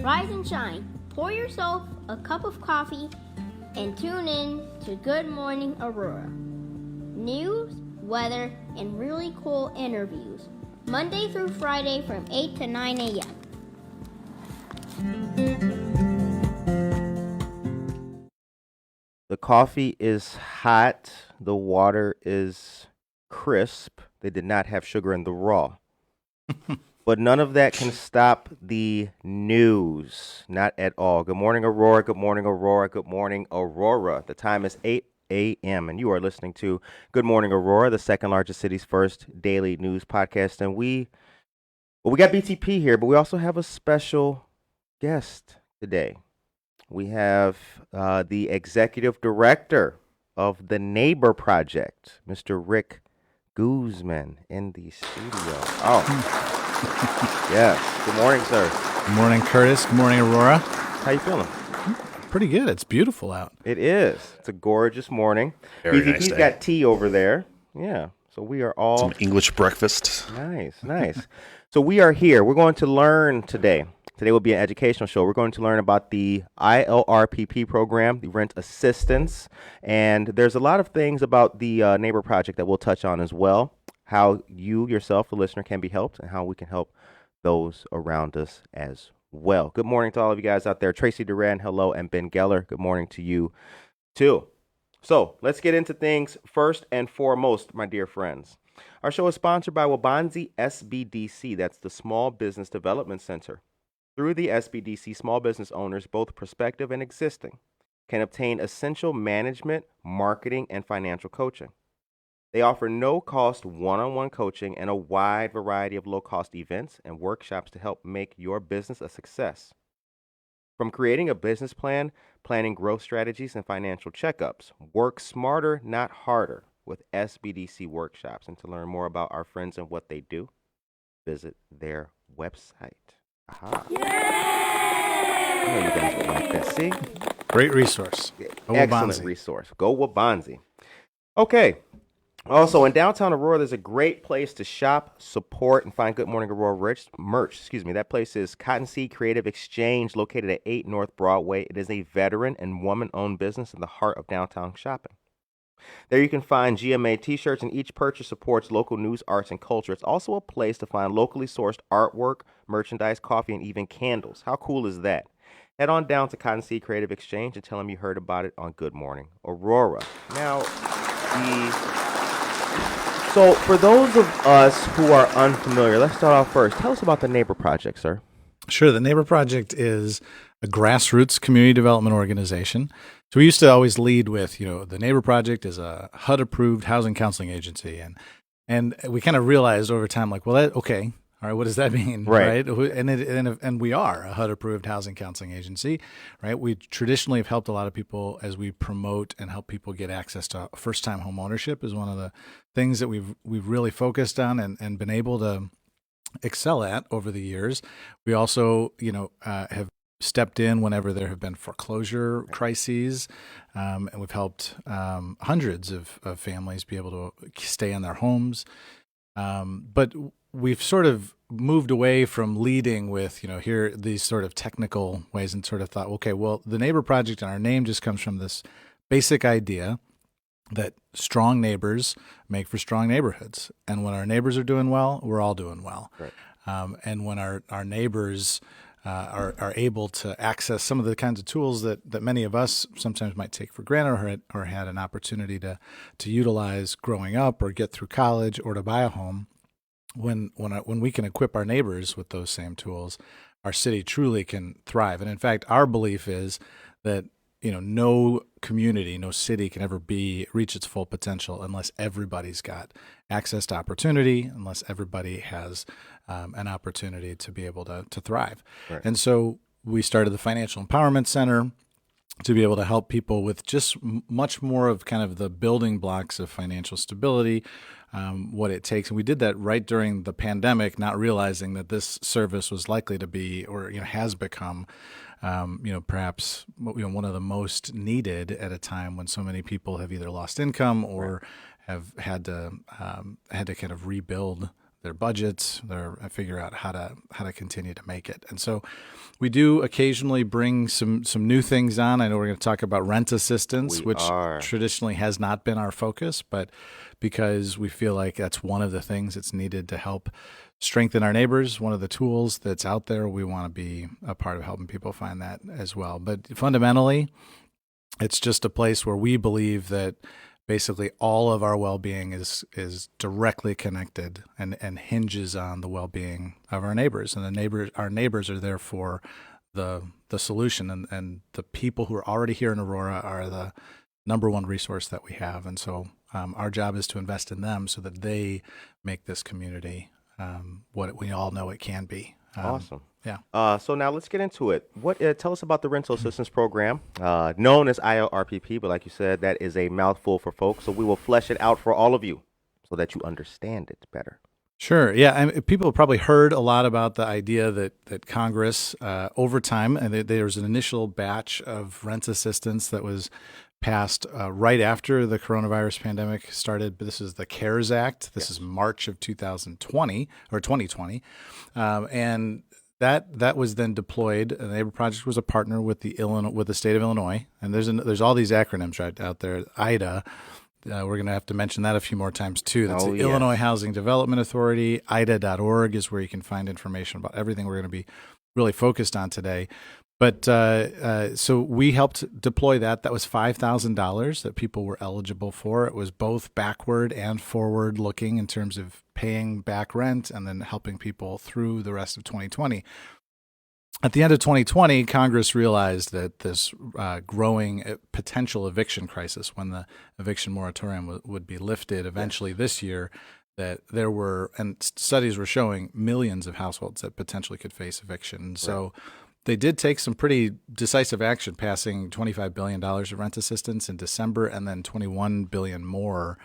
Rise and shine. Pour yourself a cup of coffee and tune in to Good Morning Aurora. News, weather, and really cool interviews. Monday through Friday from 8 to 9 a.m. The coffee is hot. The water is crisp. They did not have sugar in the raw. But none of that can stop the news. Not at all. Good morning, Aurora. Good morning, Aurora. Good morning, Aurora. The time is 8 a.m. and you are listening to Good Morning Aurora, the second largest city's first daily news podcast. And we got BTP here, but we also have a special guest today. We have the executive director of the Neighbor Project, Mr. Rick Guzman, in the studio. Oh. Yes. Good morning, sir. Good morning, Curtis. Good morning, Aurora. How you feeling? Pretty good. It's beautiful out. It is. It's a gorgeous morning. Very nice He's day. got tea over there. Yeah. So we are all... Some English breakfast. Nice. So we are here. We're going to learn today. Today will be an educational show. We're going to learn about the ILRPP program, the rent assistance. And there's a lot of things about the Neighbor Project that we'll touch on as well. How you yourself, the listener, can be helped and how we can help those around us as well. Good morning to all of you guys out there. Tracy Duran, hello, and Ben Geller, good morning to you too. So let's get into things first and foremost, my dear friends. Our show is sponsored by Wabanzi SBDC. That's the Small Business Development Center. Through the SBDC, small business owners, both prospective and existing, can obtain essential management, marketing, and financial coaching. They offer no-cost one-on-one coaching and a wide variety of low-cost events and workshops to help make your business a success. From creating a business plan, planning growth strategies, and financial checkups, work smarter, not harder, with SBDC workshops. And to learn more about our friends and what they do, visit their website. Aha. Yay! I know you guys would like that. See? Great resource. Go Excellent Wabanzi. resource. Go Wabanzi. Okay. Also, in downtown Aurora, there's a great place to shop, support, and find Good Morning Aurora merch. That place is Cottonseed Creative Exchange, located at 8 North Broadway. It is a veteran and woman-owned business in the heart of downtown shopping. There you can find GMA t-shirts, and each purchase supports local news, arts, and culture. It's also a place to find locally sourced artwork, merchandise, coffee, and even candles. How cool is that? Head on down to Cottonseed Creative Exchange and tell them you heard about it on Good Morning Aurora. Now, So for those of us who are unfamiliar, let's start off first. Tell us about the Neighbor Project, sir. Sure. The Neighbor Project is a grassroots community development organization. So we used to always lead with, the Neighbor Project is a HUD-approved housing counseling agency. And we kind of realized over time, okay, all right, what does that mean? Right. And we are a HUD-approved housing counseling agency, right? We traditionally have helped a lot of people as we promote and help people get access to first-time home ownership is one of the things that we've really focused on and been able to excel at over the years. We also, have stepped in whenever there have been foreclosure crises, and we've helped hundreds of families be able to stay in their homes. But we've sort of moved away from leading with, here these sort of technical ways and sort of thought, okay, well, the Neighbor Project and our name just comes from this basic idea that strong neighbors make for strong neighborhoods. And when our neighbors are doing well, we're all doing well. Right. And when our neighbors are able to access some of the kinds of tools that many of us sometimes might take for granted or had an opportunity to utilize growing up or get through college or to buy a home, when we can equip our neighbors with those same tools, our city truly can thrive. And in fact, our belief is that no community, no city can ever reach its full potential unless everybody's got access to opportunity, unless everybody has an opportunity to be able to thrive. Right. And so we started the Financial Empowerment Center to be able to help people with just much more of kind of the building blocks of financial stability, what it takes. And we did that right during the pandemic, not realizing that this service was likely to be, or has become, perhaps one of the most needed at a time when so many people have either lost income or have had to kind of rebuild their budgets, figure out how to continue to make it. And so we do occasionally bring some new things on. I know we're going to talk about rent assistance, which traditionally has not been our focus, but because we feel like that's one of the things that's needed to help strengthen our neighbors, one of the tools that's out there, we want to be a part of helping people find that as well. But fundamentally, it's just a place where we believe that basically all of our well-being is directly connected and hinges on the well-being of our neighbors. And our neighbors are therefore the solution, and the people who are already here in Aurora are the number one resource that we have. And so our job is to invest in them so that they make this community what we all know it can be. Awesome. Yeah. So now let's get into it. Tell us about the rental assistance program, known as ILRPP, but like you said, that is a mouthful for folks. So we will flesh it out for all of you so that you understand it better. Sure. Yeah. And people have probably heard a lot about the idea that Congress, over time, and there was an initial batch of rent assistance that was passed right after the coronavirus pandemic started. But this is the CARES Act. This is March of 2020 or 2020. And that was then deployed. The Neighbor Project was a partner with the state of Illinois. And there's all these acronyms right out there. IDA. We're going to have to mention that a few more times too. That's the Illinois Housing Development Authority. IDA.org is where you can find information about everything we're going to be really focused on today. But so we helped deploy that. That was $5,000 that people were eligible for. It was both backward and forward looking in terms of paying back rent and then helping people through the rest of 2020. At the end of 2020, Congress realized that this growing potential eviction crisis, when the eviction moratorium would be lifted eventually this year, that there were, and studies were showing, millions of households that potentially could face eviction. So they did take some pretty decisive action, passing $25 billion of rent assistance in December and then $21 billion more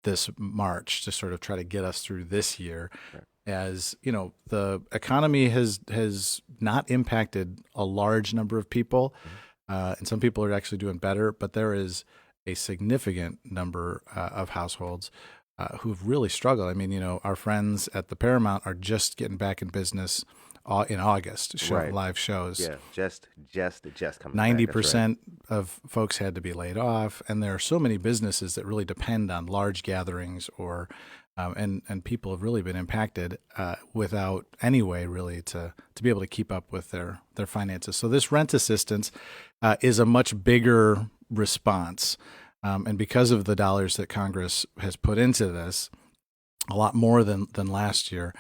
this March to sort of try to get us through this year. Right. As you know, the economy has not impacted a large number of people, and some people are actually doing better, but there is a significant number of households who've really struggled. I mean, our friends at the Paramount are just getting back in business in August, showing live shows. Yeah, just coming 90% of folks had to be laid off, and there are so many businesses that really depend on large gatherings or and people have really been impacted without any way really to be able to keep up with their finances. So this rent assistance is a much bigger response. And because of the dollars that Congress has put into this, a lot more than last year,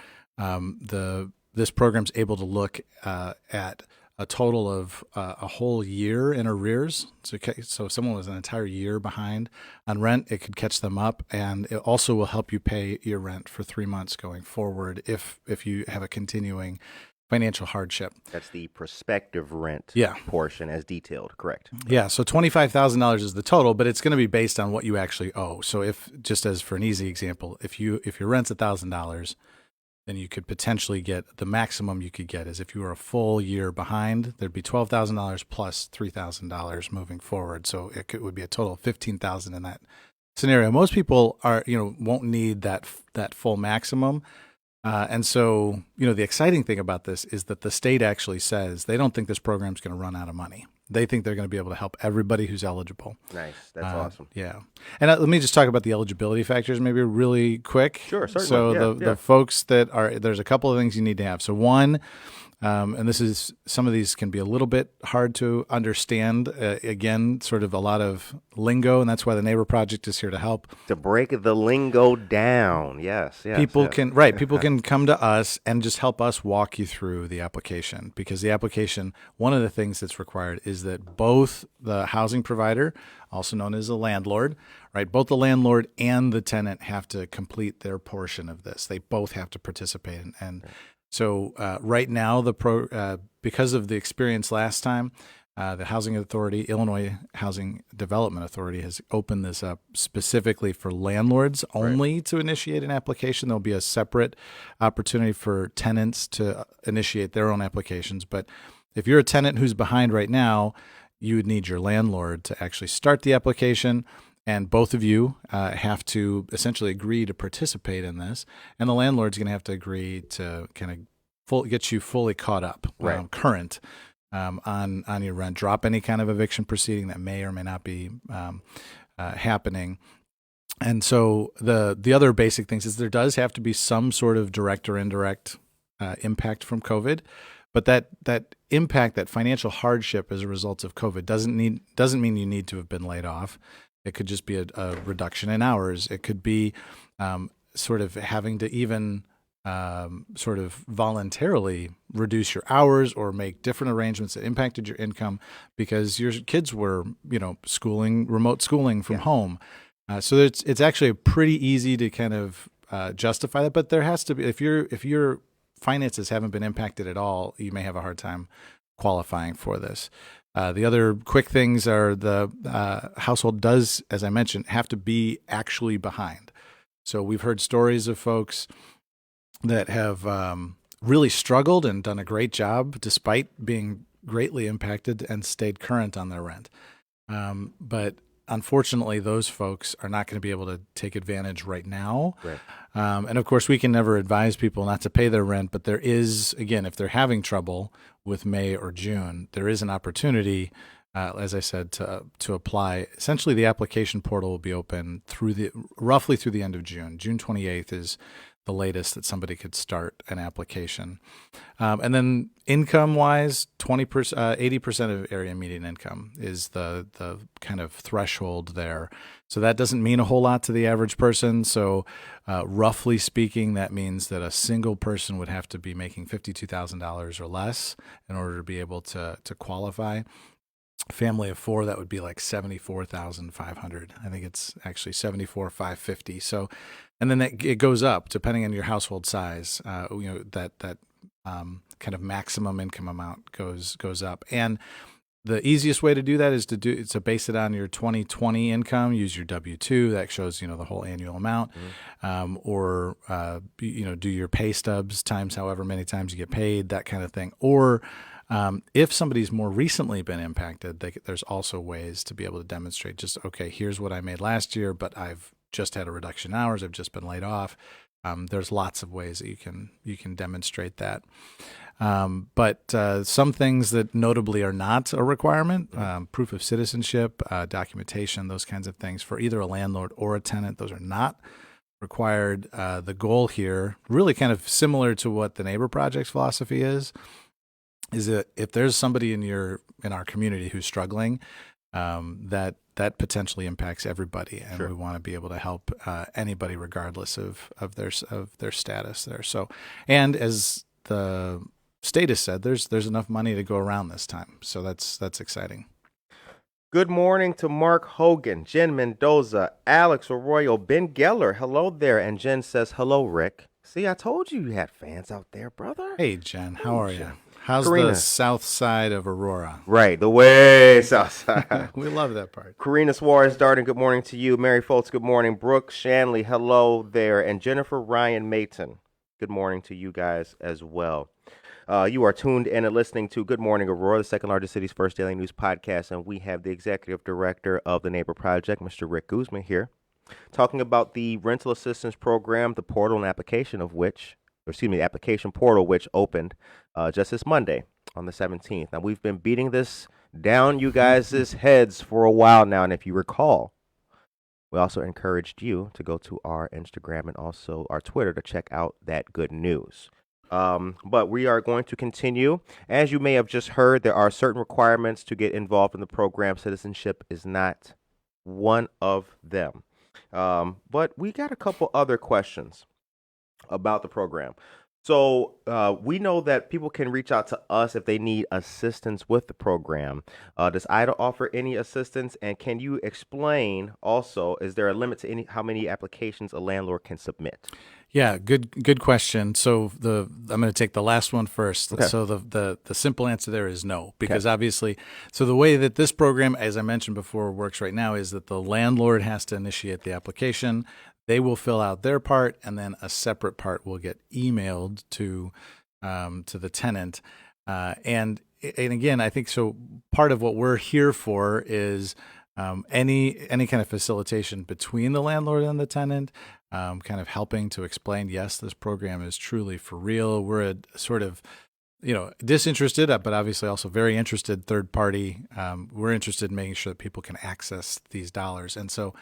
this program's able to look at a total of a whole year in arrears. So if someone was an entire year behind on rent, it could catch them up, and it also will help you pay your rent for 3 months going forward if you have a continuing financial hardship. That's the prospective rent portion as detailed, correct? Yeah, so $25,000 is the total, but it's going to be based on what you actually owe. So if, just as for an easy example, if your rent's $1,000, then you could potentially get, the maximum you could get is if you were a full year behind, there'd be $12,000 plus $3,000 moving forward. So it would be a total of $15,000 in that scenario. Most people won't need that full maximum. And so, the exciting thing about this is that the state actually says they don't think this program's going to run out of money. They think they're going to be able to help everybody who's eligible. Nice. That's awesome. Yeah. And let me just talk about the eligibility factors maybe really quick. Sure, certainly. So the folks that there's a couple of things you need to have. So one, and some of these can be a little bit hard to understand. Again, sort of a lot of lingo, and that's why the Neighbor Project is here to help. To break the lingo down. Yes. People can come to us and just help us walk you through the application, because the application, one of the things that's required is that both the housing provider, also known as a landlord, right? Both the landlord and the tenant have to complete their portion of this. They both have to participate and So right now, because of the experience last time, the Housing Authority, Illinois Housing Development Authority, has opened this up specifically for landlords only to initiate an application. There'll be a separate opportunity for tenants to initiate their own applications. But if you're a tenant who's behind right now, you would need your landlord to actually start the application. And both of you have to essentially agree to participate in this. And the landlord's going to have to agree to kind of get you fully caught up, current on your rent, drop any kind of eviction proceeding that may or may not be happening. And so the other basic things is there does have to be some sort of direct or indirect impact from COVID, but that impact, that financial hardship as a result of COVID doesn't mean you need to have been laid off. It could just be a reduction in hours. It could be sort of having to even sort of voluntarily reduce your hours or make different arrangements that impacted your income because your kids were, remote schooling from home. So it's actually pretty easy to kind of justify that, but there has to be, if your finances haven't been impacted at all, you may have a hard time qualifying for this. The other quick things are the household does, as I mentioned, have to be actually behind. So we've heard stories of folks that have really struggled and done a great job despite being greatly impacted and stayed current on their rent. But unfortunately, those folks are not going to be able to take advantage right now. Right. And of course, we can never advise people not to pay their rent, but there is, again, if they're having trouble with May or June, there is an opportunity, as I said, to apply. Essentially, the application portal will be open roughly through the end of June. June 28th is the latest that somebody could start an application. And then income-wise, 80% of area median income is the kind of threshold there. So that doesn't mean a whole lot to the average person. So roughly speaking, that means that a single person would have to be making $52,000 or less in order to be able to qualify. Family of four, that would be like $74,500. I think it's actually $74,550. So, and then it goes up depending on your household size. That kind of maximum income amount goes up. And the easiest way to do that is to base it on your 2020 income. Use your W-2 that shows the whole annual amount, or do your pay stubs times however many times you get paid, that kind of thing. Or if somebody's more recently been impacted, there's also ways to be able to demonstrate okay, here's what I made last year, but I've just had a reduction in hours. I've just been laid off. There's lots of ways that you can demonstrate that. But some things that notably are not a requirement, proof of citizenship, documentation, those kinds of things for either a landlord or a tenant, those are not required. The goal here, really kind of similar to what the Neighbor Project's philosophy is that if there's somebody in our community who's struggling, that potentially impacts everybody, and we want to be able to help anybody regardless of their status there. So, and as the state has said, there's enough money to go around this time, so that's exciting. Good morning to Mark Hogan, Jen Mendoza, Alex Arroyo, Ben Geller. Hello there, and Jen says hello, Rick. See, I told you had fans out there, brother. Hey, Jen, how are you? How's Karina. The south side of Aurora? Right, the way south side. We love that part. Karina Suarez Darden, good morning to you. Mary Foltz, good morning. Brooke Shanley, hello there. And Jennifer Ryan Mayton, good morning to you guys as well. You are tuned in and listening to Good Morning Aurora, the second largest city's first daily news podcast. And we have the executive director of the Neighbor Project, Mr. Rick Guzman, here, talking about the rental assistance program, the portal and application the application portal, which opened just this Monday on the 17th. Now, we've been beating this down you guys' heads for a while now. And if you recall, we also encouraged you to go to our Instagram and also our Twitter to check out that good news. But we are going to continue. As you may have just heard, there are certain requirements to get involved in the program. Citizenship is not one of them. But we got a couple other questions about the program. So we know that people can reach out to us if they need assistance with the program. Does IDA offer any assistance? And can you explain also, is there a limit to how many applications a landlord can submit? Yeah, good question. So I'm going to take the last one first. Okay. So the simple answer there is no, because obviously, so the way that this program, as I mentioned before, works right now is that the landlord has to initiate the application. They will fill out their part, and then a separate part will get emailed to the tenant. And and again, I think so. Part of what we're here for is any kind of facilitation between the landlord and the tenant, kind of helping to explain, yes, this program is truly for real. We're a sort of disinterested, but obviously also very interested third party. We're interested in making sure that people can access these dollars. And so,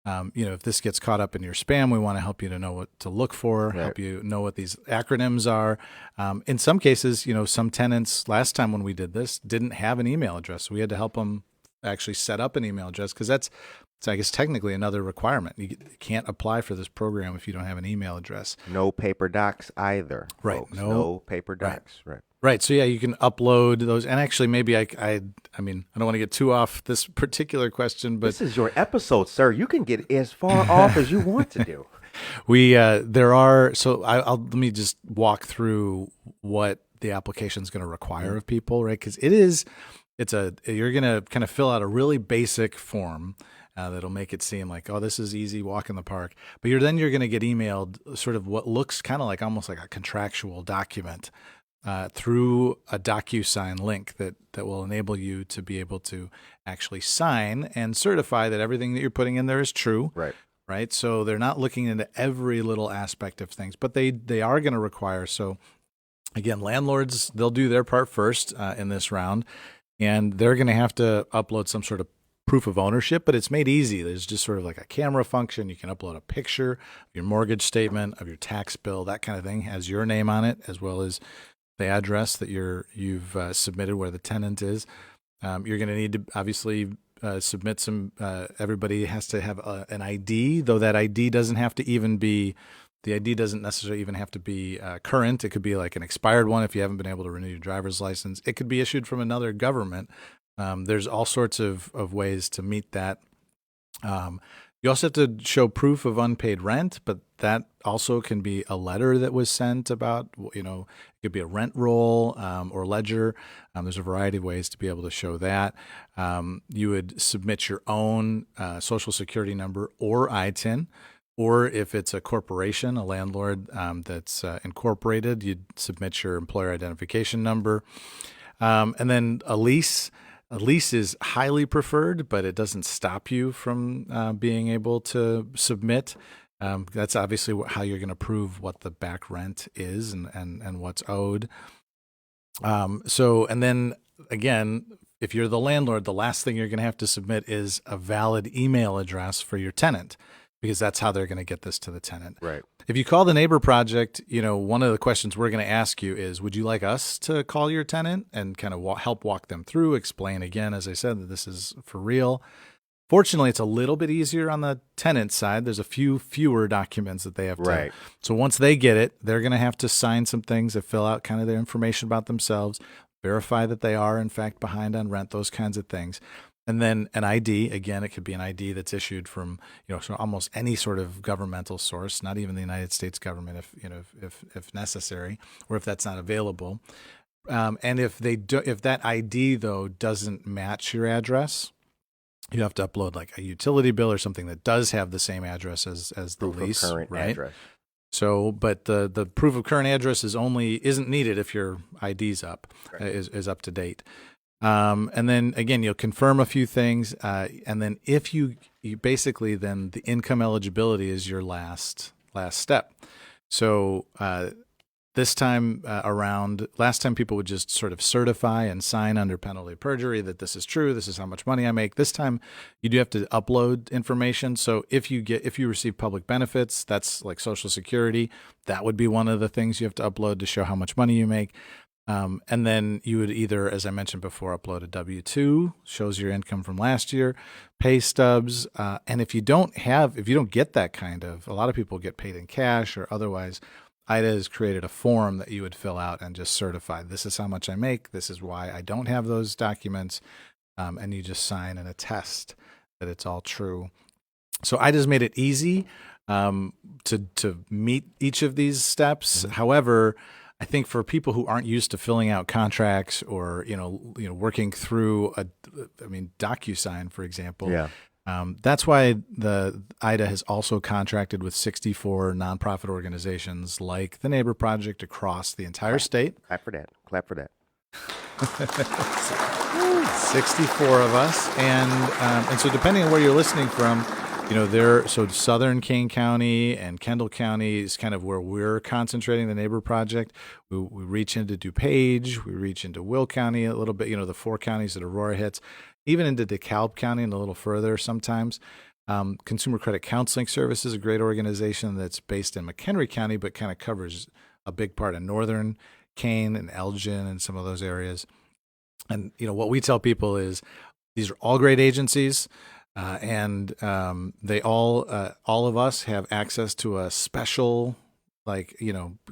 if this gets caught up in your spam, we want to help you to know what to look for, help you know what these acronyms are. In some cases, some tenants last time when we did this didn't have an email address. So we had to help them actually set up an email address because it's, I guess, technically another requirement. You can't apply for this program if you don't have an email address. No paper docs either. Right. Folks. No paper docs. Right. Right. So yeah, you can upload those. And actually, maybe I mean, I don't want to get too off this particular question, but this is your episode, sir. You can get as far off as you want to do. There are. So let me just walk through what the application is going to require of people, right? Because you're going to kind of fill out a really basic form. That'll make it seem like, oh, this is easy, walk in the park. But you're going to get emailed sort of what looks kind of like almost like a contractual document through a DocuSign link that will enable you to be able to actually sign and certify that everything that you're putting in there is true. Right. So they're not looking into every little aspect of things, but they are going to require. So again, landlords, they'll do their part first in this round, and they're going to have to upload some sort of proof of ownership, but it's made easy. There's just sort of like a camera function. You can upload a picture of your mortgage statement, of your tax bill, that kind of thing, has your name on it, as well as the address that you've submitted where the tenant is. You're going to need to obviously submit some. Everybody has to have an ID, though that ID doesn't have to even be. The ID doesn't necessarily even have to be current. It could be like an expired one if you haven't been able to renew your driver's license. It could be issued from another government. There's all sorts of ways to meet that. You also have to show proof of unpaid rent, but that also can be a letter that was sent about, it could be a rent roll or ledger. There's a variety of ways to be able to show that. You would submit your own Social Security number or ITIN, or if it's a corporation, a landlord that's incorporated, you'd submit your employer identification number. And then a lease. A lease is highly preferred, but it doesn't stop you from being able to submit. That's obviously how you're going to prove what the back rent is and what's owed. And then again, if you're the landlord, the last thing you're going to have to submit is a valid email address for your tenant, because that's how they're going to get this to the tenant. Right. If you call the neighbor project, one of the questions we're going to ask you is, would you like us to call your tenant and kind of help walk them through, explain again, as I said, that this is for real. Fortunately, it's a little bit easier on the tenant side. There's a fewer documents that they have to. Right. So once they get it, they're going to have to sign some things that fill out kind of their information about themselves, verify that they are in fact behind on rent, those kinds of things. And then an ID, again, it could be an ID that's issued from, so almost any sort of governmental source, not even the United States government, if necessary, or if that's not available. And if that ID though doesn't match your address, you have to upload like a utility bill or something that does have the same address as the lease, proof of current right? address. So, but the proof of current address isn't needed if your ID's up, Right. is up to date. And then again, you'll confirm a few things. And then if you basically, then the income eligibility is your last step. So, this time last time people would just sort of certify and sign under penalty of perjury that this is true. This is how much money I make. This time you do have to upload information. So if you receive public benefits, that's like Social Security, that would be one of the things you have to upload to show how much money you make. And then you would either, as I mentioned before, upload a W-2, shows your income from last year, pay stubs. And if you don't get that kind of, a lot of people get paid in cash or otherwise, IDA has created a form that you would fill out and just certify, this is how much I make, this is why I don't have those documents, and you just sign and attest that it's all true. So IDA's made it easy to meet each of these steps. Mm-hmm. However, I think for people who aren't used to filling out contracts or working through DocuSign, for example, yeah. That's why the IDA has also contracted with 64 nonprofit organizations like the Neighbor Project across the entire state. Clap for that. 64 of us, and so depending on where you're listening from, so Southern Kane County and Kendall County is kind of where we're concentrating the neighbor project. We reach into DuPage, we reach into Will County a little bit, the 4 counties that Aurora hits, even into DeKalb County and a little further sometimes. Consumer Credit Counseling Service is a great organization that's based in McHenry County, but kind of covers a big part of northern Kane and Elgin and some of those areas. And what we tell people is these are all great agencies, and they all of us have access to a special,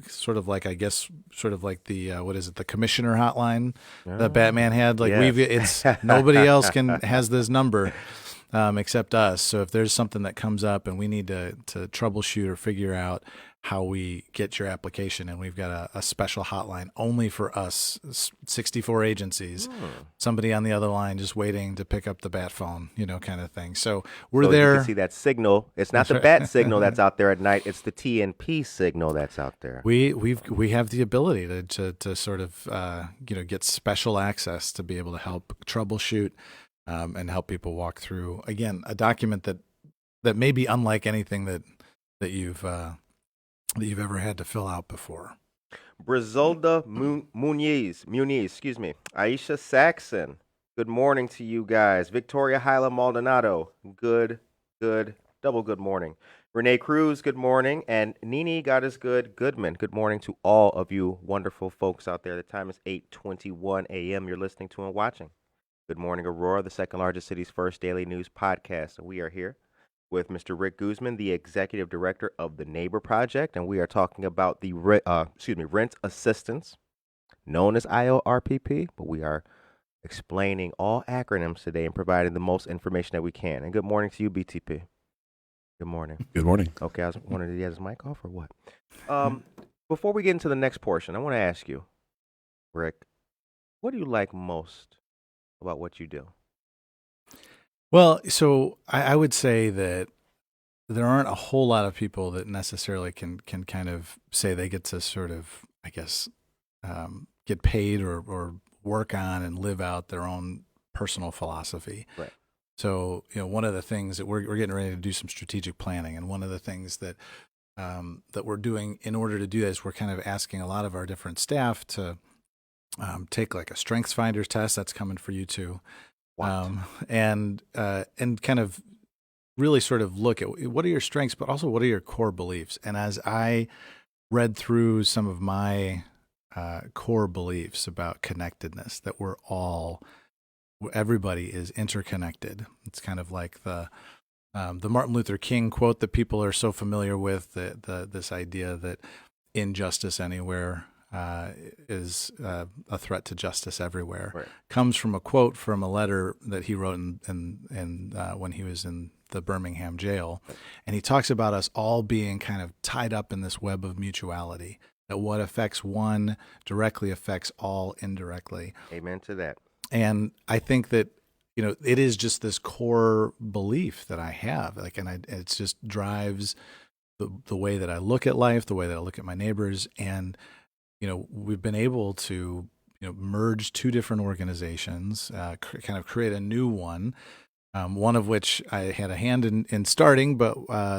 sort of like the what is it, the commissioner hotline that Batman had. Yes. It's nobody else has this number except us. So if there's something that comes up and we need to troubleshoot or figure out how we get your application, and we've got a special hotline only for us, 64 agencies, somebody on the other line just waiting to pick up the bat phone, kind of thing. So we're there. You can see that signal. It's not the bat signal that's out there at night. It's the TNP signal that's out there. We have the ability to sort of get special access to be able to help troubleshoot and help people walk through, again, a document that may be unlike anything that you've ever had to fill out before. Brizolda Muniz, Aisha Saxon, good morning to you guys. Victoria Hyla Maldonado, good, double good morning. Renee Cruz, good morning. And Nini Goodman, good morning to all of you wonderful folks out there. The time is 8:21 a.m. You're listening to and watching Good Morning Aurora, the second largest city's first daily news podcast. And we are here with Mr. Rick Guzman, the executive director of the Neighbor Project, and we are talking about the rent assistance, known as ILRPP, but we are explaining all acronyms today and providing the most information that we can. And good morning to you, BTP. Good morning. Good morning. Okay, I was wondering, did he have his mic off or what? Before we get into the next portion, I want to ask you, Rick, what do you like most about what you do? Well, so I would say that there aren't a whole lot of people that necessarily can kind of say they get to sort of, I guess, get paid or work on and live out their own personal philosophy. Right. So, one of the things that we're getting ready to do some strategic planning, and one of the things that we're doing in order to do this, we're kind of asking a lot of our different staff to take like a Strengths Finders test. That's coming for you too. And kind of really sort of look at what are your strengths, but also what are your core beliefs. And as I read through some of my core beliefs about connectedness, that everybody is interconnected. It's kind of like the Martin Luther King quote that people are so familiar with, this idea that injustice anywhere is a threat to justice everywhere. Right. Comes from a quote from a letter that he wrote in when he was in the Birmingham jail. And he talks about us all being kind of tied up in this web of mutuality, that what affects one directly affects all indirectly. Amen to that. And I think that, it is just this core belief that I have, it just drives the way that I look at life, the way that I look at my neighbors. And we've been able to, merge two different organizations, kind of create a new one, one of which I had a hand in starting, but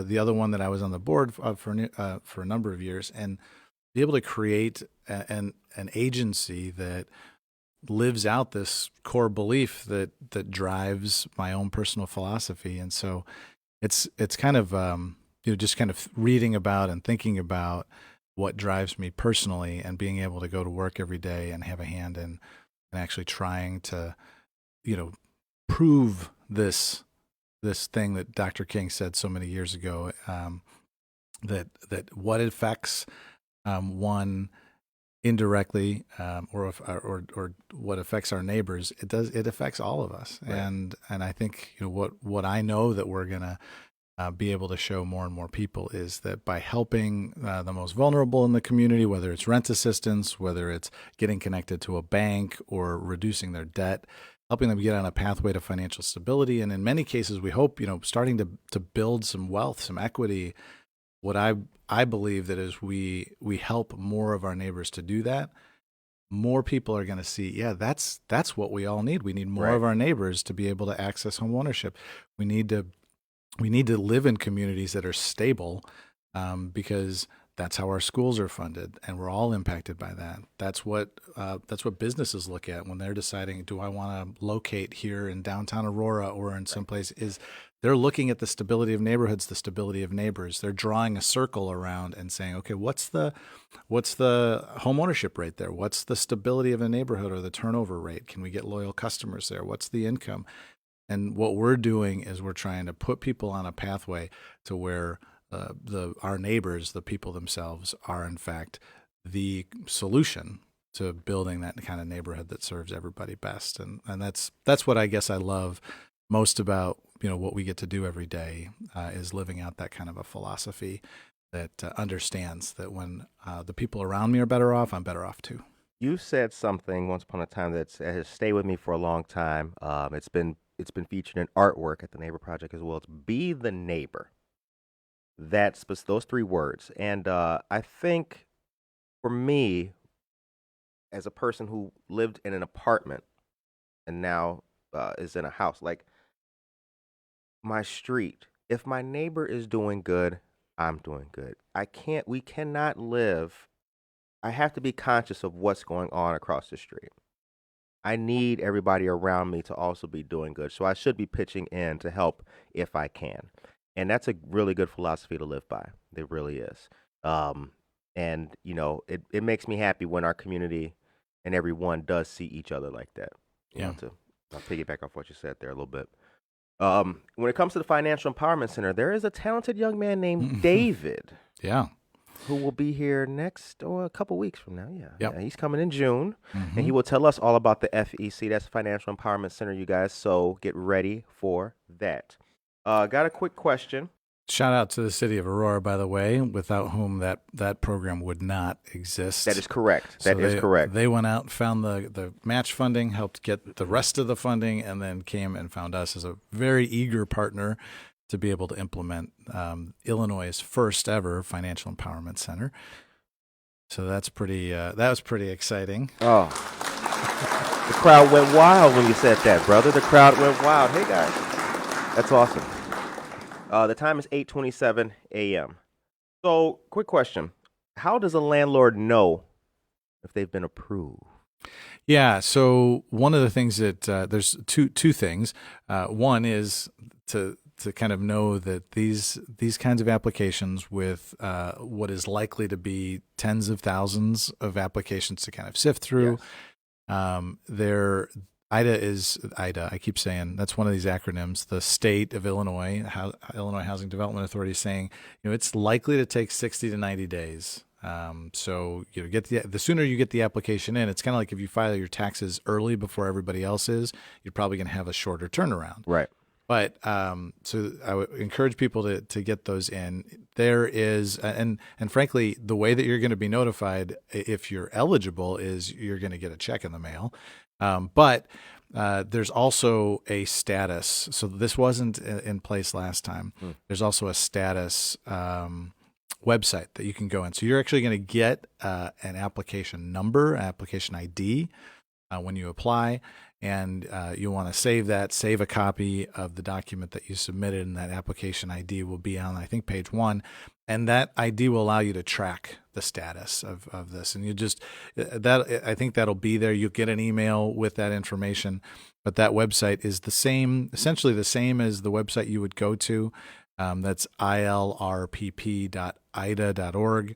the other one that I was on the board for a number of years, and be able to create an agency that lives out this core belief that drives my own personal philosophy. And so it's kind of, just kind of reading about and thinking about what drives me personally, and being able to go to work every day and have a hand in and actually trying to, prove this thing that Dr. King said so many years ago, that what affects one indirectly, or what affects our neighbors, it affects all of us. Right. And I think what I know that we're gonna be able to show more and more people is that by helping the most vulnerable in the community, whether it's rent assistance, whether it's getting connected to a bank or reducing their debt, helping them get on a pathway to financial stability, and in many cases, we hope, starting to build some wealth, some equity. What I believe that as we help more of our neighbors to do that, more people are going to see, yeah, that's what we all need. We need more Right. of our neighbors to be able to access home ownership. We need to live in communities that are stable, because that's how our schools are funded, and we're all impacted by that. That's what businesses look at when they're deciding, do I want to locate here in downtown Aurora or in some place? Is they're looking at the stability of neighborhoods, the stability of neighbors. They're drawing a circle around and saying, okay, what's the home ownership rate there? What's the stability of a neighborhood or the turnover rate? Can we get loyal customers there? What's the income? And what we're doing is we're trying to put people on a pathway to where our neighbors, the people themselves, are in fact the solution to building that kind of neighborhood that serves everybody best. And that's what I guess I love most about what we get to do every day, is living out that kind of a philosophy that understands that when the people around me are better off, I'm better off too. You said something once upon a time that has stayed with me for a long time. It's been featured in artwork at the Neighbor Project as well. It's be the neighbor. That's those three words. And I think for me, as a person who lived in an apartment and now is in a house, like my street, if my neighbor is doing good, I'm doing good. We cannot live. I have to be conscious of what's going on across the street. I need everybody around me to also be doing good. So I should be pitching in to help if I can. And that's a really good philosophy to live by. It really is. And, it makes me happy when our community and everyone does see each other like that. Yeah. I'll piggyback off what you said there a little bit. When it comes to the Financial Empowerment Center, there is a talented young man named David. Yeah. Who will be here next a couple weeks from now. Yep. Yeah, he's coming in June, and he will tell us all about the FEC. That's Financial Empowerment Center, you guys. So get ready for that. Got a quick question. Shout out to the city of Aurora, by the way, without whom that program would not exist. That is correct. That is correct. They went out, found the match funding, helped get the rest of the funding, and then came and found us as a very eager partner to be able to implement Illinois' first ever Financial Empowerment Center. So that was pretty exciting. Oh, the crowd went wild when you said that, brother. The crowd went wild. Hey, guys. That's awesome. The time is 8:27 a.m. So, quick question. How does a landlord know if they've been approved? Yeah, so one of the things that there's two things. One is to kind of know that these kinds of applications with what is likely to be tens of thousands of applications to kind of sift through. Yes. IDA. I keep saying that's one of these acronyms. The state of Illinois, Illinois Housing Development Authority, is saying it's likely to take 60 to 90 days. So the sooner you get the application in, it's kind of like if you file your taxes early before everybody else is, you're probably going to have a shorter turnaround. Right. But so I would encourage people to get those in. There is, and frankly, the way that you're going to be notified if you're eligible is you're going to get a check in the mail. But there's also a status. So this wasn't in place last time. There's also a status website that you can go in. So you're actually going to get an application number, application ID when you apply. And you'll want to save a copy of the document that you submitted, and that application ID will be on, I think, page 1. And that ID will allow you to track the status of this. And I think that'll be there. You'll get an email with that information. But that website is essentially the same as the website you would go to. That's ILRPP.ida.org.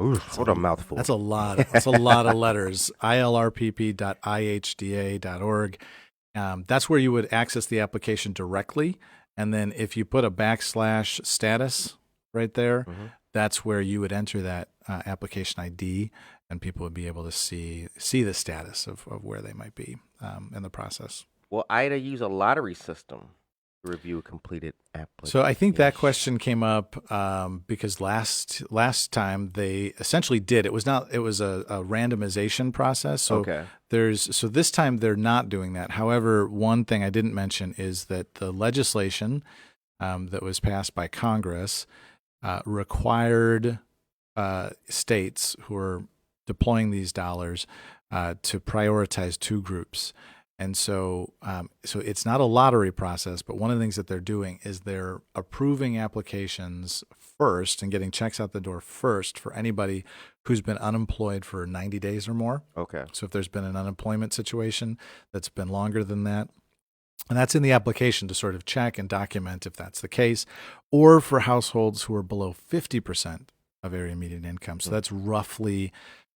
Ooh, what a mouthful. That's a lot of letters. ILRPP.ihda.org. That's where you would access the application directly. And then if you put a / status right there, that's where you would enter that application ID, and people would be able to see the status of where they might be in the process. Will IDA use a lottery system to review a completed application? So I think that question came up because last time they essentially did. It was a randomization process. So okay. So this time they're not doing that. However, one thing I didn't mention is that the legislation that was passed by Congress required states who are deploying these dollars to prioritize two groups. And so it's not a lottery process, but one of the things that they're doing is they're approving applications first and getting checks out the door first for anybody who's been unemployed for 90 days or more. Okay. So if there's been an unemployment situation that's been longer than that, and that's in the application to sort of check and document if that's the case, or for households who are below 50% of area median income. So that's roughly,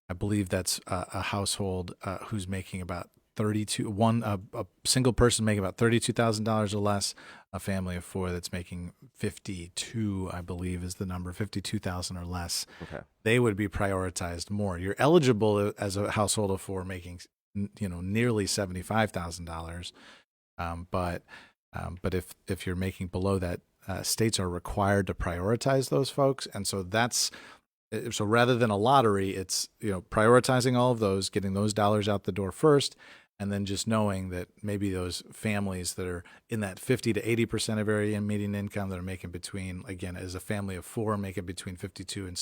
I believe that's a household who's making about a single person making about $32,000 or less, a family of four that's making 52, I believe is the number, 52,000 or less. Okay. They would be prioritized more. You're eligible as a household of four making, nearly $75,000. But if you're making below that, states are required to prioritize those folks. And so so rather than a lottery, it's, prioritizing all of those, getting those dollars out the door first, and then just knowing that maybe those families that are in that 50 to 80% of area median income that are making between, again, as a family of four, making between $52,000 and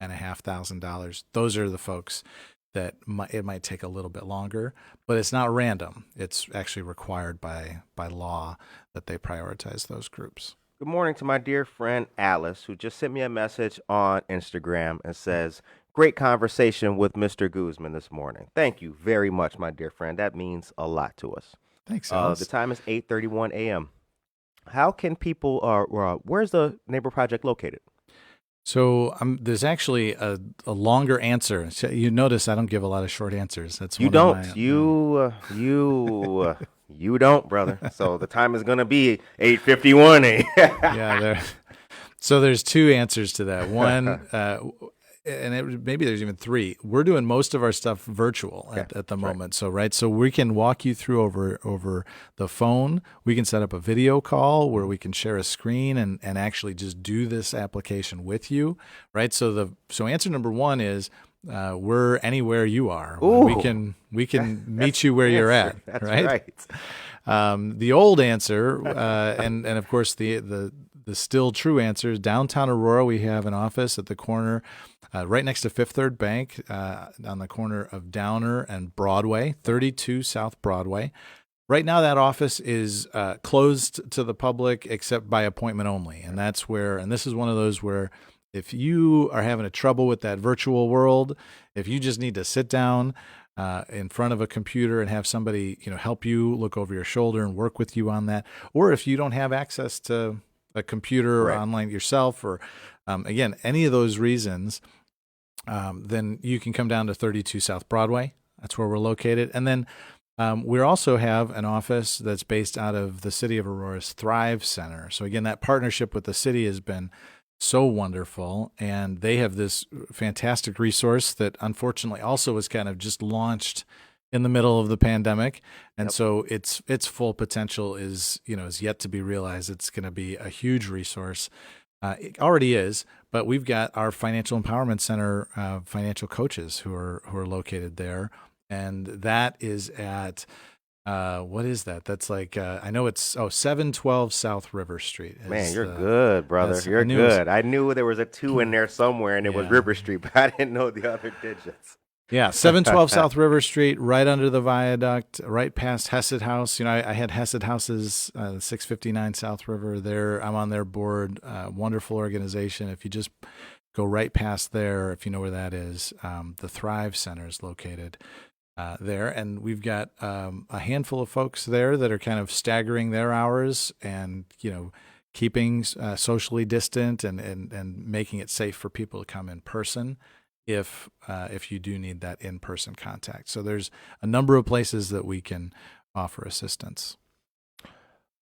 $74,500. Those are the folks that it might take a little bit longer, but it's not random. It's actually required by law that they prioritize those groups. Good morning to my dear friend Alice, who just sent me a message on Instagram and says, great conversation with Mr. Guzman this morning. Thank you very much, my dear friend. That means a lot to us. Thanks, Alice. The time is 8:31 a.m. How can people, where's the Neighbor Project located? So there's actually a longer answer. So you notice I don't give a lot of short answers. That's you don't. You don't, brother. So the time is going to be 8:51 Yeah. So there's two answers to that. One, maybe there's even three. We're doing most of our stuff virtual at the moment. Right. So we can walk you through over the phone. We can set up a video call where we can share a screen and actually just do this application with you. Right. So answer number one is we're anywhere you are. Ooh. We can meet you where you're at. That's right. The old answer, and of course the still true answer is downtown Aurora. We have an office at the corner, right next to Fifth Third Bank, on the corner of Downer and Broadway, 32 South Broadway. Right now, that office is closed to the public except by appointment only, and that's where. And this is one of those where, if you are having a trouble with that virtual world, if you just need to sit down in front of a computer and have somebody help you look over your shoulder and work with you on that, or if you don't have access to a computer or online yourself, or again, any of those reasons, then you can come down to 32 South Broadway. That's where we're located. And then we also have an office that's based out of the City of Aurora's Thrive Center. So again, that partnership with the city has been so wonderful, and they have this fantastic resource that unfortunately also was kind of just launched in the middle of the pandemic, and so its full potential is yet to be realized. It's going to be a huge resource. It already is, but we've got our Financial Empowerment Center financial coaches who are located there, and that is at what is that? That's like I know it's 712 South River Street. Man, you're good, brother. You're good. I knew there was a 2 in there somewhere, and it was River Street, but I didn't know the other digits. Yeah, 712 South River Street, right under the viaduct, right past Hesed House. I had Hesed Houses, 659 South River there. I'm on their board. Wonderful organization. If you just go right past there, if you know where that is, the Thrive Center is located there. And we've got a handful of folks there that are kind of staggering their hours and, keeping socially distant and making it safe for people to come in person if you do need that in-person contact. So there's a number of places that we can offer assistance.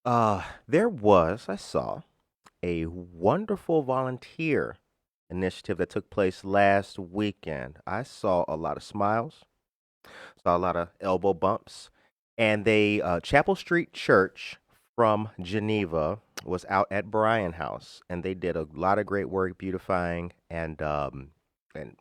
I saw a wonderful volunteer initiative that took place last weekend. I saw a lot of smiles, saw a lot of elbow bumps, and Chapel Street Church from Geneva was out at Bryan House, and they did a lot of great work beautifying and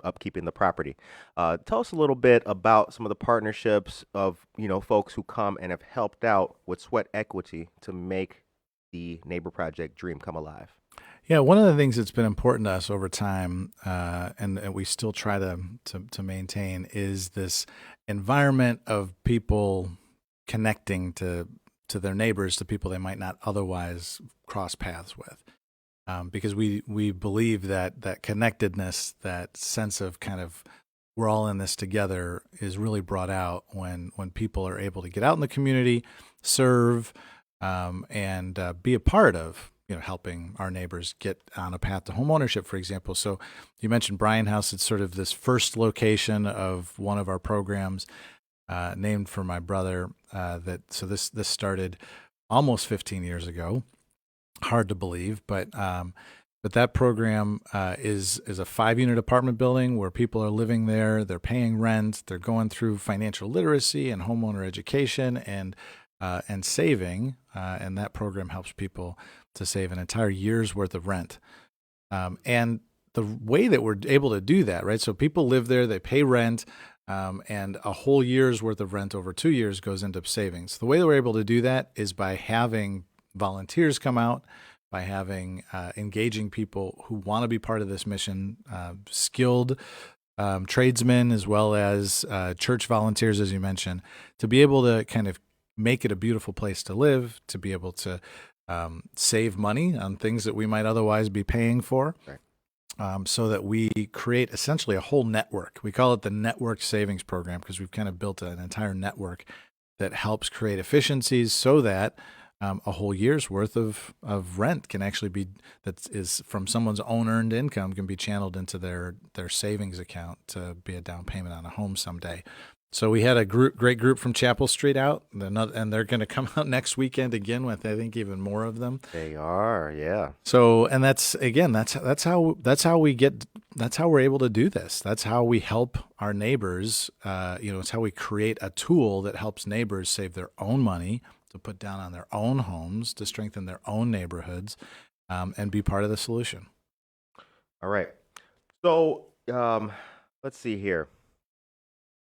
upkeeping the property. Tell us a little bit about some of the partnerships of folks who come and have helped out with sweat equity to make the Neighbor Project dream come alive. Yeah, one of the things that's been important to us over time, and we still try to maintain, is this environment of people connecting to their neighbors, to people they might not otherwise cross paths with, because we believe that connectedness, that sense of kind of we're all in this together, is really brought out when people are able to get out in the community, serve, and be a part of helping our neighbors get on a path to homeownership, for example. So you mentioned Bryan House. It's sort of this first location of one of our programs, named for my brother. So this started almost 15 years ago. Hard to believe, but that program is a 5-unit apartment building where people are living there. They're paying rent. They're going through financial literacy and homeowner education and saving. And that program helps people to save an entire year's worth of rent. And the way that we're able to do that, right? So people live there, they pay rent, and a whole year's worth of rent over 2 years goes into savings. The way that we're able to do that is by having volunteers come out, by having engaging people who want to be part of this mission, skilled tradesmen as well as church volunteers, as you mentioned, to be able to kind of make it a beautiful place to live, to be able to save money on things that we might otherwise be paying for, right. So that we create essentially a whole network. We call it the Network Savings Program because we've kind of built an entire network that helps create efficiencies so that a whole year's worth of rent can actually be, that is from someone's own earned income, can be channeled into their savings account to be a down payment on a home someday. So we had a great group from Chapel Street out, and they're going to come out next weekend again with, I think, even more of them. They are, yeah. So, and that's how we're able to do this. That's how we help our neighbors. It's how we create a tool that helps neighbors save their own money to put down on their own homes, to strengthen their own neighborhoods, and be part of the solution. All right. So let's see here.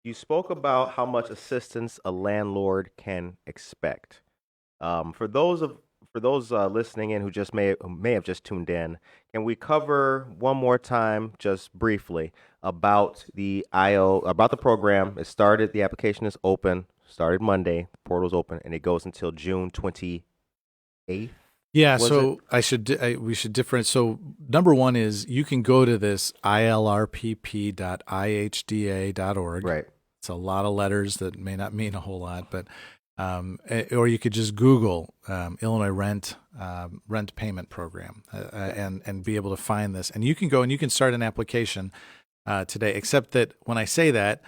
You spoke about how much assistance a landlord can expect. For those listening in who just may have just tuned in, can we cover one more time, just briefly, about the program? It started. The application is open. Started Monday. The portal's open, and it goes until June 28th. Yeah, so we should differentiate. So number one is you can go to this ILRPP.ihda.org. Right. It's a lot of letters that may not mean a whole lot, but or you could just Google Illinois rent payment program and be able to find this. And you can go and you can start an application today. Except that when I say that,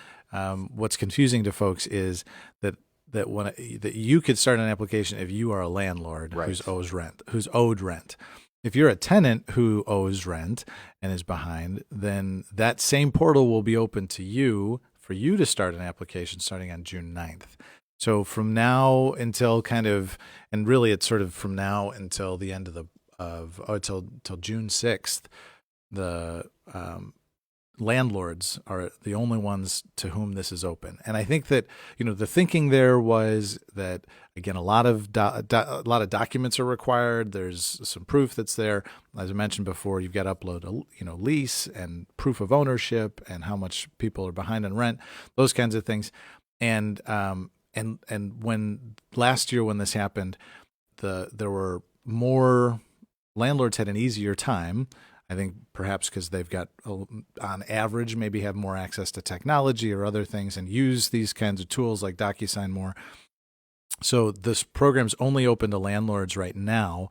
what's confusing to folks is that you could start an application if you are a landlord, right, who's owed rent. If you're a tenant who owes rent and is behind, then that same portal will be open to you for you to start an application starting on June 9th. So from now until and really it's sort of from now until the end till June 6th, the landlords are the only ones to whom this is open. And I think that, the thinking there was that, again, a lot of documents are required. There's some proof that's there. As I mentioned before, you've got to upload a lease and proof of ownership and how much people are behind on rent, those kinds of things. And when last year when this happened, there were more landlords had an easier time. I think perhaps because they've got, on average, maybe have more access to technology or other things and use these kinds of tools like DocuSign more. So this program's only open to landlords right now,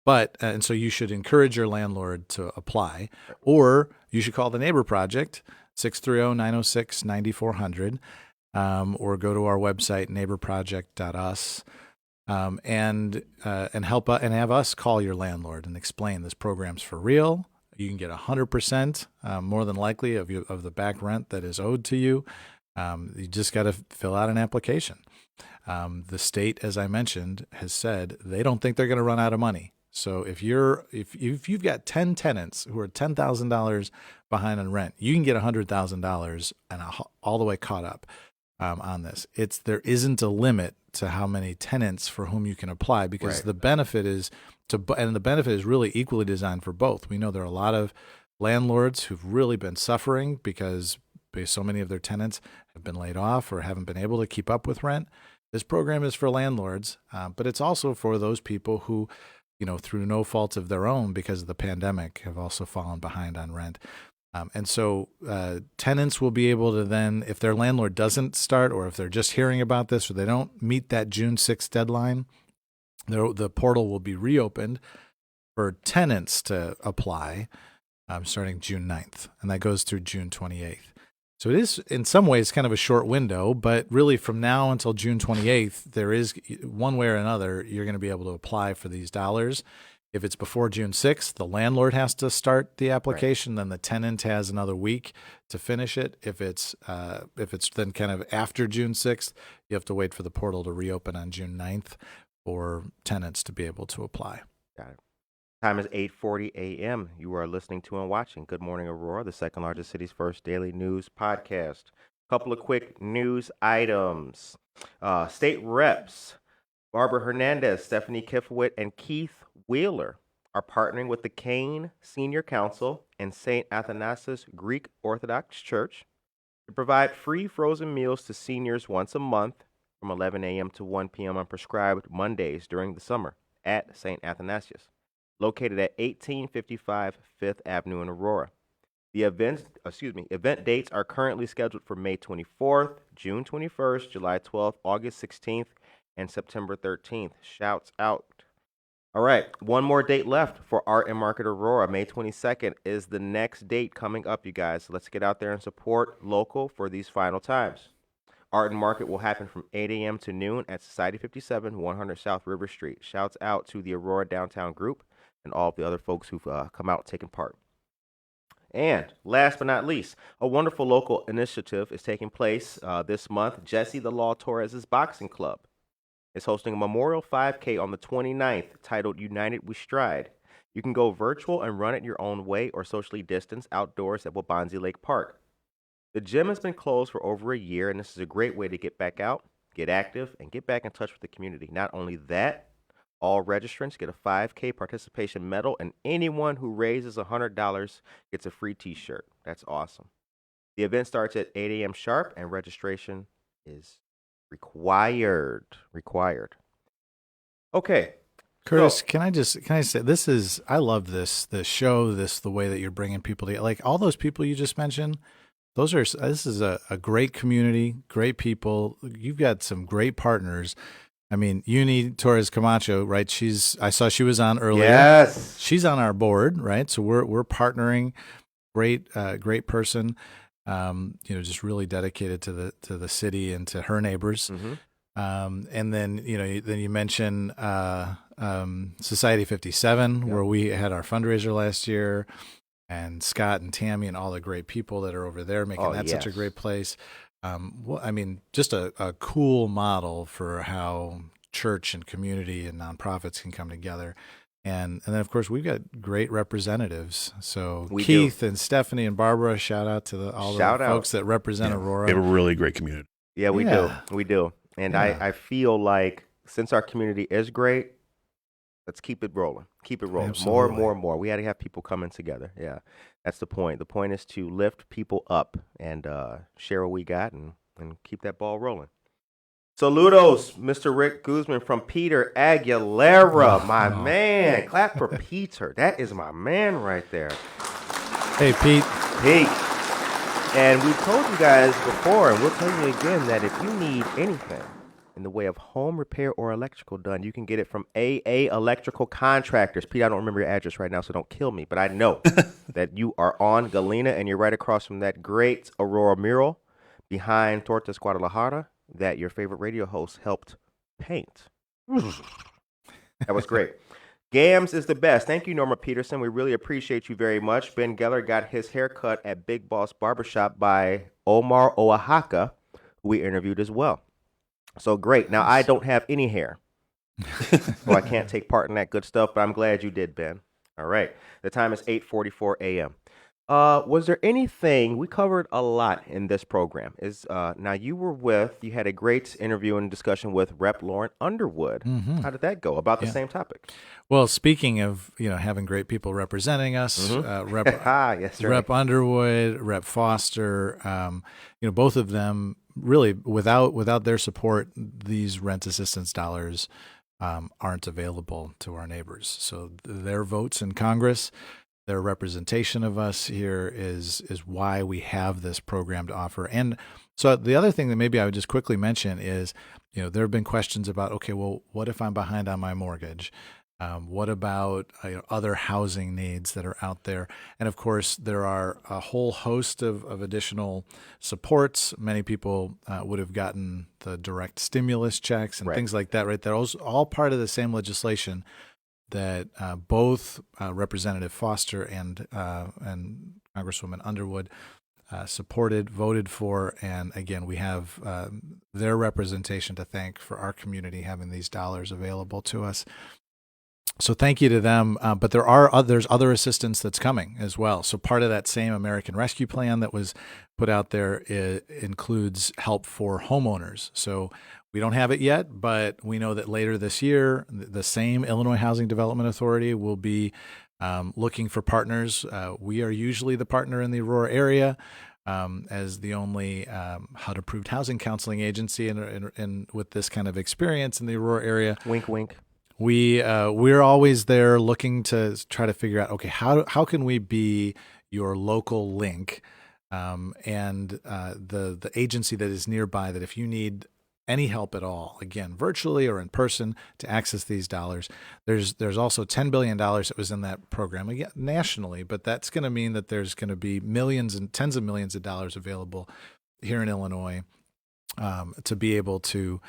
and so you should encourage your landlord to apply, or you should call the Neighbor Project, 630-906-9400, or go to our website, neighborproject.us. And have us call your landlord and explain this program's for real. You can get 100%, more than likely, of the back rent that is owed to you. You just got to fill out an application. The state, as I mentioned, has said they don't think they're going to run out of money. So if you've got 10 tenants who are $10,000 behind on rent, you can get $100,000 and all the way caught up on this. There isn't a limit to how many tenants for whom you can apply, because the benefit is and the benefit is really equally designed for both. We know there are a lot of landlords who've really been suffering because so many of their tenants have been laid off or haven't been able to keep up with rent. This program is for landlords, but it's also for those people who, through no fault of their own because of the pandemic, have also fallen behind on rent. And so tenants will be able to then, if their landlord doesn't start, or if they're just hearing about this, or they don't meet that June 6th deadline, the portal will be reopened for tenants to apply starting June 9th, and that goes through June 28th. So it is, in some ways, kind of a short window, but really from now until June 28th, there is, one way or another, you're going to be able to apply for these dollars. If it's before June 6th, the landlord has to start the application, then the tenant has another week to finish it. If it's then kind of after June 6th, you have to wait for the portal to reopen on June 9th for tenants to be able to apply. Got it. Time is 8:40 a.m. You are listening to and watching Good Morning Aurora, the second largest city's first daily news podcast. Couple of quick news items. State reps Barbara Hernandez, Stephanie Kifowit, and Keith Wheeler are partnering with the Kane Senior Council and St. Athanasius Greek Orthodox Church to provide free frozen meals to seniors once a month from 11 a.m. to 1 p.m. on prescribed Mondays during the summer at St. Athanasius, located at 1855 Fifth Avenue in Aurora. The event dates are currently scheduled for May 24th, June 21st, July 12th, August 16th, and September 13th. Shouts out. All right, one more date left for Art and Market Aurora. May 22nd is the next date coming up, you guys. So let's get out there and support local for these final times. Art and Market will happen from 8 a.m. to noon at Society 57, 100 South River Street. Shouts out to the Aurora Downtown Group and all of the other folks who've come out and taken part. And last but not least, a wonderful local initiative is taking place this month. Jesse the Law Torres's Boxing Club is hosting a Memorial 5K on the 29th titled United We Stride. You can go virtual and run it your own way or socially distanced outdoors at Wabanzi Lake Park. The gym has been closed for over a year, and this is a great way to get back out, get active, and get back in touch with the community. Not only that, all registrants get a 5K participation medal, and anyone who raises $100 gets a free t-shirt. That's awesome. The event starts at 8 a.m. sharp, and registration is required. Okay. Curtis, can I say, I love this show, the way that you're bringing people together. Like all those people you just mentioned, this is a great community, great people. You've got some great partners. I mean, Uni Torres Camacho, right? I saw she was on earlier. Yes. She's on our board, right? So we're partnering. Great person. Just really dedicated to the city and to her neighbors. Mm-hmm. And then you mentioned Society 57, where we had our fundraiser last year, and Scott and Tammy and all the great people that are over there making such a great place. Just a cool model for how church and community and nonprofits can come together. And then, of course, we've got great representatives. So Keith and Stephanie and Barbara, shout out to all the folks that represent Aurora. They have a really great community. Yeah, we do. And I feel like since our community is great, let's keep it rolling. Absolutely. More. We had to have people coming together. Yeah, that's the point. The point is to lift people up and share what we got and keep that ball rolling. Saludos, Mr. Rick Guzman from Peter Aguilera, my man. Clap for Peter. That is my man right there. Hey, Pete. And we've told you guys before, and we'll tell you again, that if you need anything in the way of home repair or electrical done, you can get it from AA Electrical Contractors. Pete, I don't remember your address right now, so don't kill me, but I know that you are on Galena, and you're right across from that great Aurora mural behind Tortas Guadalajara that your favorite radio host helped paint. That was great. Gams is the best. Thank you, Norma Peterson. We really appreciate you very much. Ben Geller got his haircut at Big Boss Barbershop by Omar Oaxaca, who we interviewed as well. So great. Now, I don't have any hair, so I can't take part in that good stuff, but I'm glad you did, Ben. All right. The time is 8:44 a.m. Was there anything we covered a lot in this program? Is now you had a great interview and discussion with Rep Lauren Underwood. How did that go? About the Yeah. same topic. Well, speaking of having great people representing us, Rep Yes, right. Rep Underwood, Rep Foster, both of them really without their support, these rent assistance dollars aren't available to our neighbors. So their votes in Congress, their representation of us here is why we have this program to offer. And so the other thing that maybe I would just quickly mention is, there have been questions about, okay, well, what if I'm behind on my mortgage? What about other housing needs that are out there? And of course, there are a whole host of additional supports. Many people would have gotten the direct stimulus checks and Right. things like that, right? They're all part of the same legislation that both Representative Foster and Congresswoman Underwood supported, voted for, and again, we have their representation to thank for our community having these dollars available to us. So thank you to them. But there's other assistance that's coming as well. So part of that same American Rescue Plan that was put out there includes help for homeowners. So we don't have it yet, but we know that later this year, the same Illinois Housing Development Authority will be looking for partners. We are usually the partner in the Aurora area as the only HUD-approved housing counseling agency and with this kind of experience in the Aurora area. Wink, wink. We're always there looking to try to figure out, okay, how can we be your local link and the agency that is nearby, that if you need any help at all, again, virtually or in person, to access these dollars. There's also $10 billion that was in that program, again, nationally, but that's going to mean that there's going to be millions and tens of millions of dollars available here in Illinois to be able to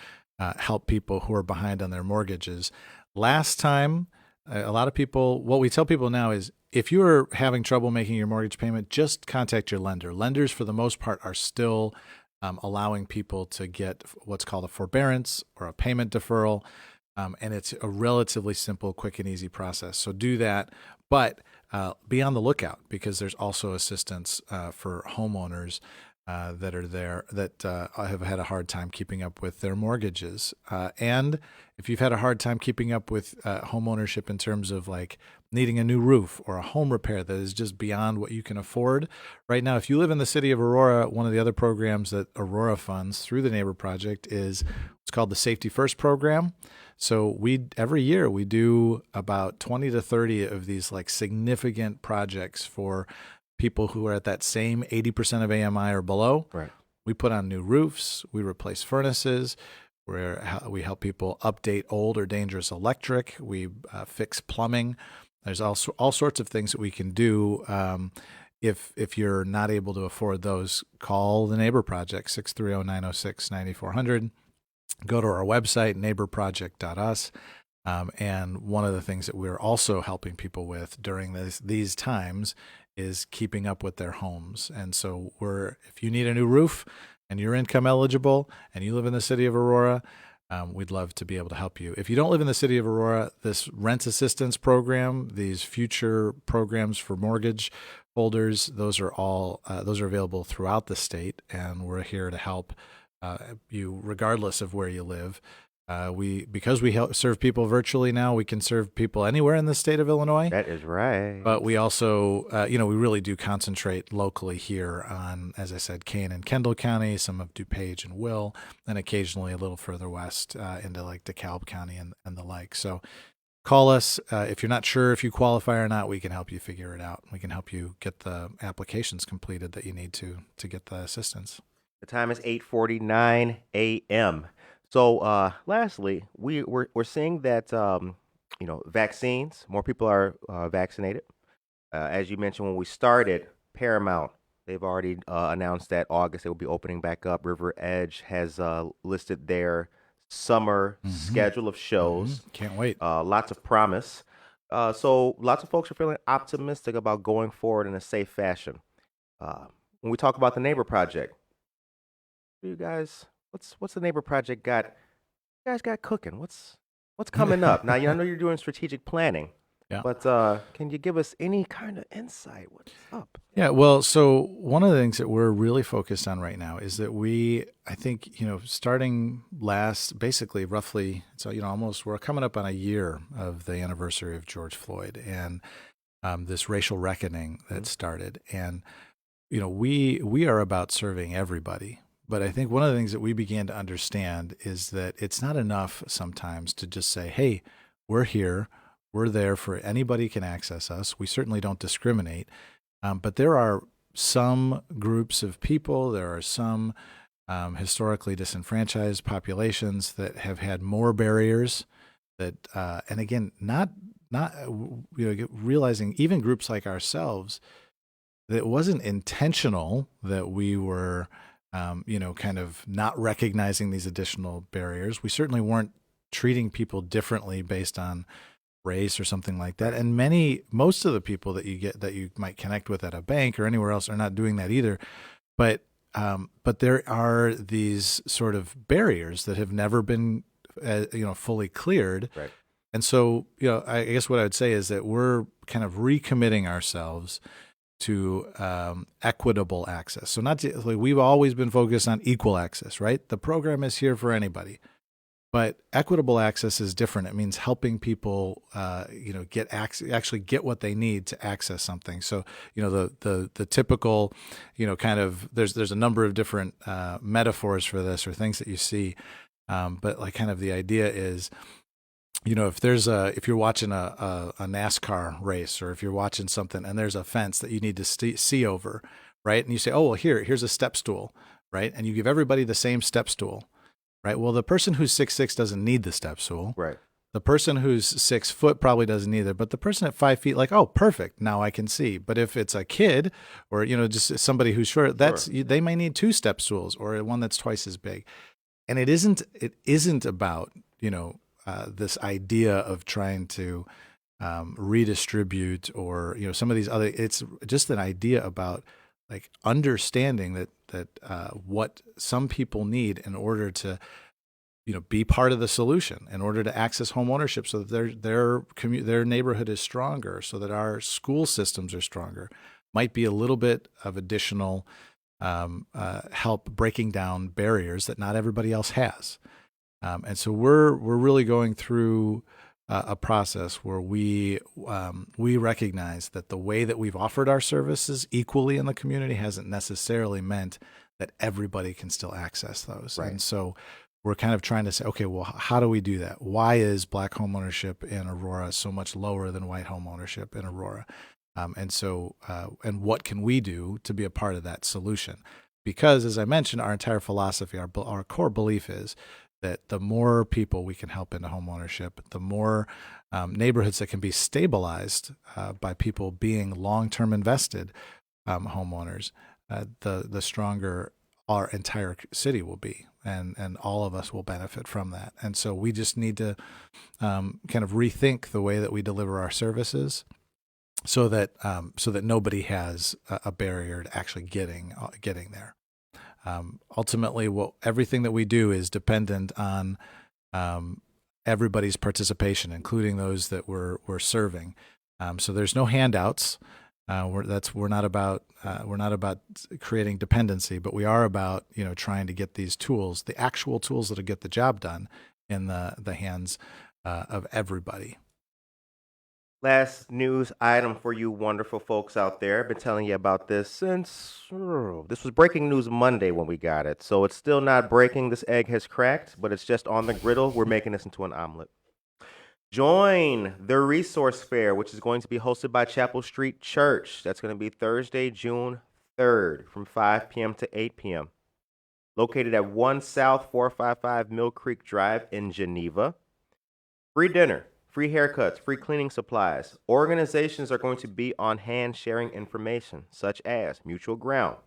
help people who are behind on their mortgages. Last time, a lot of people, what we tell people now is, if you are having trouble making your mortgage payment, just contact your lender. Lenders, for the most part, are still allowing people to get what's called a forbearance or a payment deferral. And it's a relatively simple, quick, and easy process. So do that. But be on the lookout, because there's also assistance for homeowners that are there that have had a hard time keeping up with their mortgages. And if you've had a hard time keeping up with home ownership in terms of like needing a new roof or a home repair that is just beyond what you can afford right now, if you live in the city of Aurora, one of the other programs that Aurora funds through the Neighbor Project is what's called the Safety First program. So every year we do about 20 to 30 of these like significant projects for people who are at that same 80% of AMI or below. Right. We put on new roofs, we replace furnaces, we help people update old or dangerous electric, we fix plumbing. There's also all sorts of things that we can do. If you're not able to afford those, call the Neighbor Project, 630-906-9400. Go to our website, neighborproject.us. And one of the things that we're also helping people with during these times is keeping up with their homes. And so if you need a new roof and you're income eligible and you live in the city of Aurora, we'd love to be able to help you. If you don't live in the city of Aurora, this rent assistance program, these future programs for mortgage holders, those are available throughout the state, and we're here to help you regardless of where you live. Because we serve people virtually now, we can serve people anywhere in the state of Illinois. That is right. But we also, we really do concentrate locally here on, as I said, Kane and Kendall County, some of DuPage and Will, and occasionally a little further west into like DeKalb County and the like. So call us. If you're not sure if you qualify or not, we can help you figure it out. We can help you get the applications completed that you need to get the assistance. The time is 8:49 a.m. So, lastly, we're seeing that vaccines, more people are vaccinated. As you mentioned when we started, Paramount, they've already announced that August they will be opening back up. River Edge has listed their summer schedule of shows. Can't wait. Lots of promise. So lots of folks are feeling optimistic about going forward in a safe fashion. When we talk about the Neighbor Project, you guys, what's the Neighbor Project got? You guys got cooking. What's coming up? Now, I know you're doing strategic planning. Yeah. But can you give us any kind of insight? What's up? Yeah, well, so one of the things that we're really focused on right now is that I think, starting basically roughly, so, almost, we're coming up on a year of the anniversary of George Floyd and this racial reckoning that started. And, we are about serving everybody. But I think one of the things that we began to understand is that it's not enough sometimes to just say, hey, we're here. We're there for anybody can access us. We certainly don't discriminate. But there are some groups of people, there are some historically disenfranchised populations that have had more barriers that, and again, not realizing even groups like ourselves, that it wasn't intentional that we were, kind of not recognizing these additional barriers. We certainly weren't treating people differently based on race or something like that. And most of the people that you might connect with at a bank or anywhere else are not doing that either. But there are these sort of barriers that have never been, fully cleared. Right. And so, I guess what I would say is that we're kind of recommitting ourselves to equitable access. So we've always been focused on equal access, right? The program is here for anybody. But equitable access is different. It means helping people, actually get what they need to access something. So, the typical, kind of there's a number of different metaphors for this or things that you see, but like kind of the idea is, if you're watching a NASCAR race or if you're watching something and there's a fence that you need to see over, right? And you say, oh well, here's a step stool, right? And you give everybody the same step stool. Right. Well, the person who's 6'6" doesn't need the step stool. Right. The person who's 6 foot probably doesn't either. But the person at 5 feet, like, oh, perfect. Now I can see. But if it's a kid or, just somebody who's short, they may need 2 step stools or one that's twice as big. And it isn't about, this idea of trying to redistribute or, some of these other, it's just an idea about like understanding that what some people need in order to, be part of the solution, in order to access home ownership, so that their neighborhood is stronger, so that our school systems are stronger, might be a little bit of additional help breaking down barriers that not everybody else has. And so we're really going through a process where we recognize that the way that we've offered our services equally in the community hasn't necessarily meant that everybody can still access those. Right. And so we're kind of trying to say, okay, well, how do we do that? Why is Black home ownership in Aurora so much lower than white home ownership in Aurora? And what can we do to be a part of that solution? Because as I mentioned, our entire philosophy, our core belief is that the more people we can help into home ownership, the more neighborhoods that can be stabilized by people being long-term invested homeowners, the stronger our entire city will be, and all of us will benefit from that. And so we just need to kind of rethink the way that we deliver our services, so that nobody has a barrier to actually getting there. Ultimately, everything that we do is dependent on everybody's participation, including those that we're serving. So there's no handouts. We're not about creating dependency, but we are about trying to get these tools, the actual tools that'll get the job done, in the hands of everybody. Last news item for you wonderful folks out there. I've been telling you about this since this was breaking news Monday when we got it. So it's still not breaking. This egg has cracked, but it's just on the griddle. We're making this into an omelet. Join the Resource Fair, which is going to be hosted by Chapel Street Church. That's going to be Thursday, June 3rd from 5 p.m. to 8 p.m. Located at 1 South 455 Mill Creek Drive in Geneva. Free dinner. Free haircuts, free cleaning supplies. Organizations are going to be on hand sharing information, such as Mutual Ground,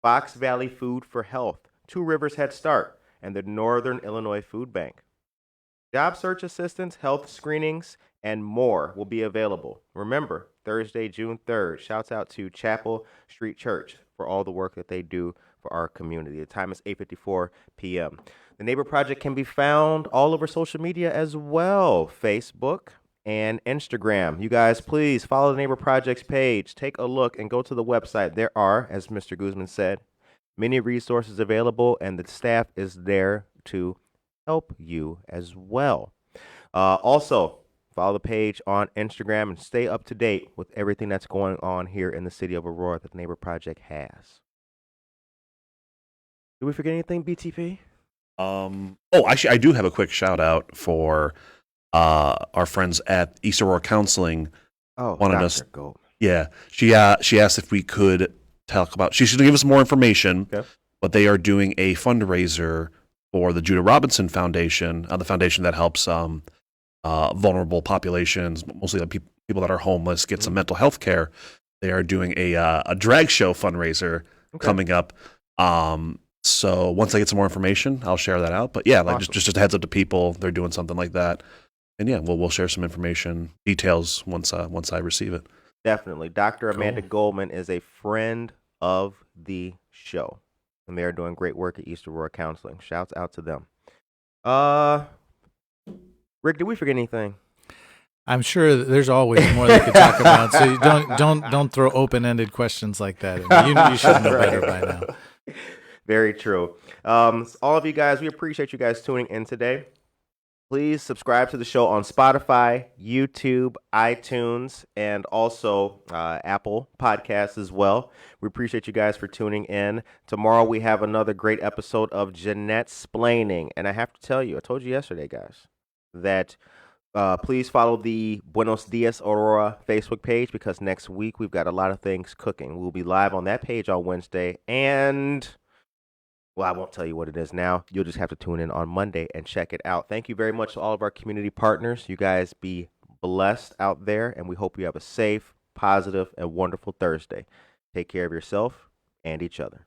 Fox Valley Food for Health, Two Rivers Head Start, and the Northern Illinois Food Bank. Job search assistance, health screenings, and more will be available. Remember, Thursday, June 3rd. Shouts out to Chapel Street Church for all the work that they do for our community. The time is 8:54 p.m. The Neighbor Project can be found all over social media as well. Facebook, and Instagram. You guys, please follow the Neighbor Projects page. Take a look and go to the website. There are, as Mr. Guzman said, many resources available, and the staff is there to help you as well. Also, follow the page on Instagram and stay up to date with everything that's going on here in the city of Aurora that the Neighbor Project has. Did we forget anything, BTP? Actually, I do have a quick shout out for our friends at East Aurora Counseling. Oh, wanted Dr. us. Gold. Yeah, she asked if we could talk about. She should give us more information. Okay. But they are doing a fundraiser for the Judah Robinson Foundation, the foundation that helps vulnerable populations, mostly like people that are homeless, get some mental health care. They are doing a drag show fundraiser coming up. So once I get some more information, I'll share that out. But yeah, like Awesome. just a heads up to people, they're doing something like that. And yeah, we'll share some information, details once I receive it. Definitely. Dr. Amanda Goldman is a friend of the show, and they're doing great work at East Aurora Counseling. Shouts out to them. Rick, did we forget anything? I'm sure there's always more they could talk about. So you don't throw open-ended questions like that. You should know better by now. Very true. All of you guys, we appreciate you guys tuning in today. Please subscribe to the show on Spotify, YouTube, iTunes, and also Apple Podcasts as well. We appreciate you guys for tuning in. Tomorrow we have another great episode of Jeanette's Splaining. And I have to tell you, I told you yesterday, guys, that please follow the Buenos Dias Aurora Facebook page, because next week we've got a lot of things cooking. We'll be live on that page on Wednesday, and well, I won't tell you what it is now. You'll just have to tune in on Monday and check it out. Thank you very much to all of our community partners. You guys be blessed out there, and we hope you have a safe, positive, and wonderful Thursday. Take care of yourself and each other.